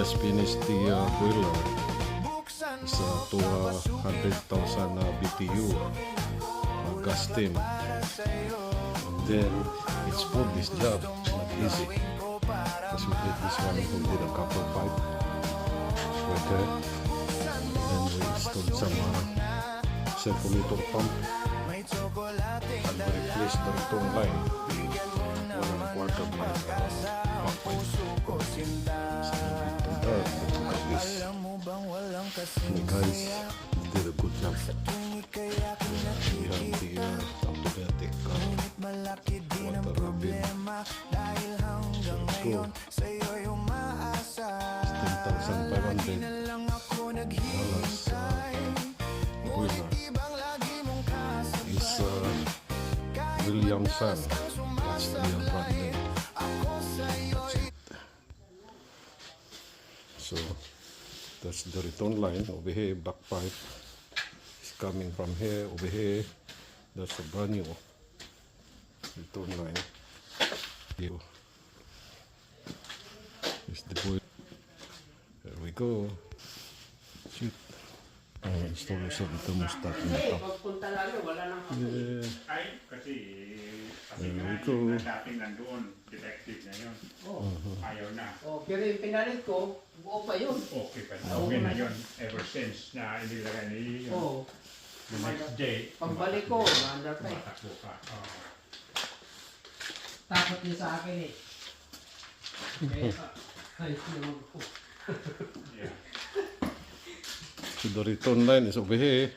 just finished the boiler. It's to 100,000 BTU gas steam. And then it's for this job. It's not easy. Because we did this one, we did a copper pipe right there. And we installed some circulator pump. And we replaced the return line. 1.25 of my backpipe. The guys did a good job. We have the automatic water bin. So let's go. $10,500 boiler. It's William Fan. That's the brand name. That's it. So that's the return line over here. Back pipe is coming from here over here. That's the brand new return line. Here is the boiler. There we go. Shoot. Install sa thermostat nito. Yeah. There we go. Dating nandoon, defective na yun. Ayaw na. Pero yung pinalit ko, buo pa yun. Okay pa na. Okay na yun. Ever since na inilagay ni yun. The next day, Pagbalik ko, maandar pa eh. matakbo ka. Takot niya sa akin eh. Kaya, ayos naman ko. Yeah. So the return line is over here.